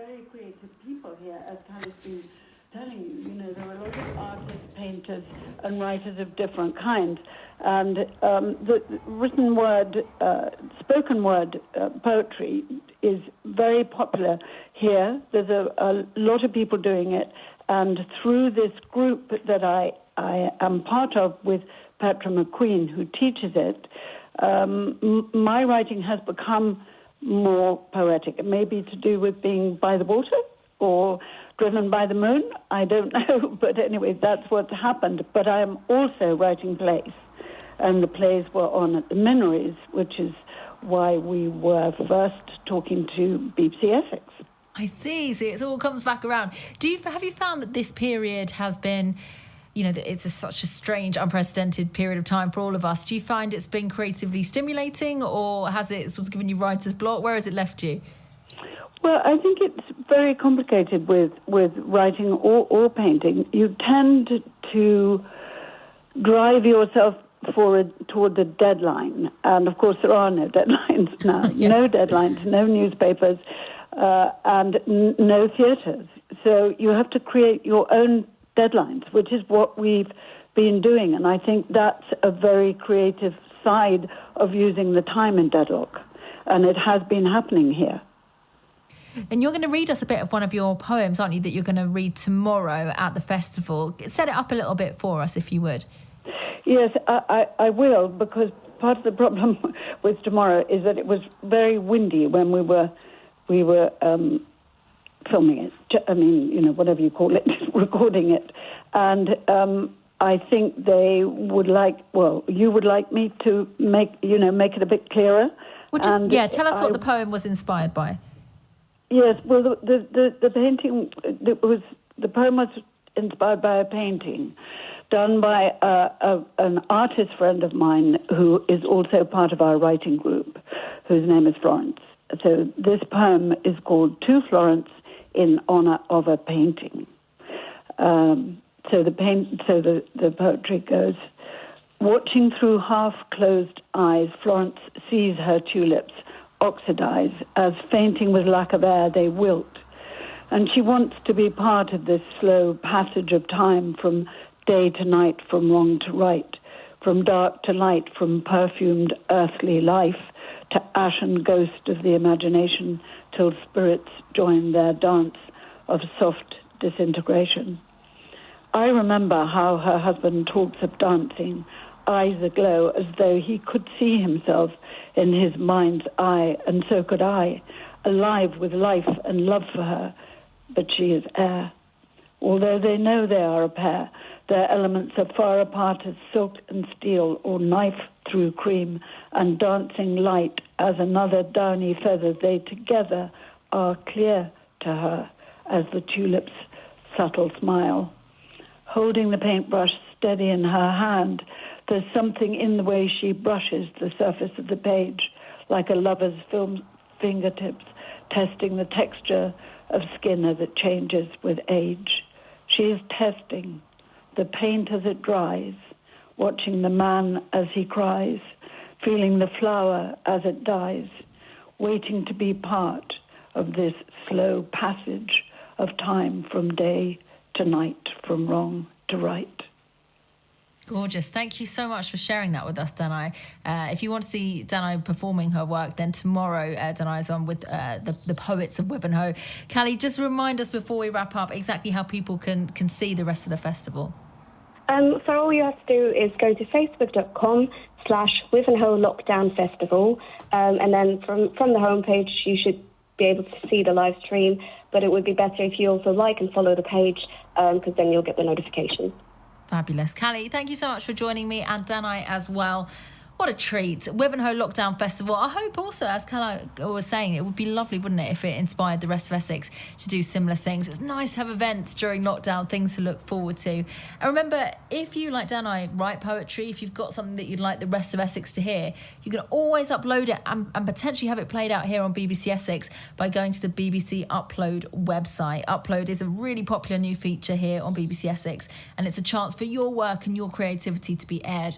very creative people here, as Callie's been telling you. You know, there are a lot of artists, painters, and writers of different kinds. And the written word, spoken word poetry is very popular here. There's a lot of people doing it. And through this group that I am part of with Petra McQueen, who teaches it, my writing has become more poetic. It may be to do with being by the water or driven by the moon. I don't know. But anyway, that's what's happened. But I am also writing plays. And the plays were on at the Minories, which is why we were first talking to BBC Essex. I see. So it all comes back around. Have you found that this period has been, you know, that it's such a strange, unprecedented period of time for all of us? Do you find it's been creatively stimulating, or has it sort of given you writer's block? Where has it left you? Well, I think it's very complicated with writing or painting. You tend to drive yourself toward the deadline. And, of course, there are no deadlines now. Yes. No deadlines, no newspapers, and no theatres. So you have to create your own deadlines, which is what we've been doing. And I think that's a very creative side of using the time in deadlock. And it has been happening here. And you're going to read us a bit of one of your poems, aren't you, that you're going to read tomorrow at the festival? Set it up a little bit for us, if you would. Yes, I will, because part of the problem with tomorrow is that it was very windy when we were filming it. I mean, you know, whatever you call it, recording it. And I think they would like, well, you would like me to make it a bit clearer. Well, tell us what the poem was inspired by. Yes, well, the painting, the poem was inspired by a painting done by an artist friend of mine who is also part of our writing group, whose name is Florence. So this poem is called To Florence in honor of a painting. So the poetry goes: watching through half-closed eyes, Florence sees her tulips oxidize as, fainting with lack of air, they wilt. And she wants to be part of this slow passage of time from day to night, from wrong to right, from dark to light, from perfumed earthly life to ashen ghost of the imagination, till spirits join their dance of soft disintegration. I remember how her husband talks of dancing, eyes aglow as though he could see himself in his mind's eye, and so could I, alive with life and love for her, but she is air. Although they know they are a pair, their elements are far apart as silk and steel, or knife through cream, and dancing light as another downy feather, they together are clear to her as the tulip's subtle smile. Holding the paintbrush steady in her hand, there's something in the way she brushes the surface of the page, like a lover's fingertips, testing the texture of skin as it changes with age. She is testing the paint as it dries, watching the man as he cries, feeling the flower as it dies, waiting to be part of this slow passage of time from day to night, from wrong to right. Gorgeous. Thank you so much for sharing that with us, Danai. If you want to see Danai performing her work, then tomorrow Danai is on with the Poets of Wivenhoe. Callie, just remind us before we wrap up exactly how people can see the rest of the festival. So all you have to do is go to facebook.com/Wivenhoe Lockdown Festival, and then from the homepage you should be able to see the live stream, but it would be better if you also like and follow the page, because then you'll get the notification. Fabulous. Callie, thank you so much for joining me, and Danai as well. What a treat. Wivenhoe Lockdown Festival. I hope also, as Callie was saying, it would be lovely, wouldn't it, if it inspired the rest of Essex to do similar things. It's nice to have events during lockdown, things to look forward to. And remember, if you, like Danai, write poetry, if you've got something that you'd like the rest of Essex to hear, you can always upload it and potentially have it played out here on BBC Essex by going to the BBC Upload website. Upload is a really popular new feature here on BBC Essex, and it's a chance for your work and your creativity to be aired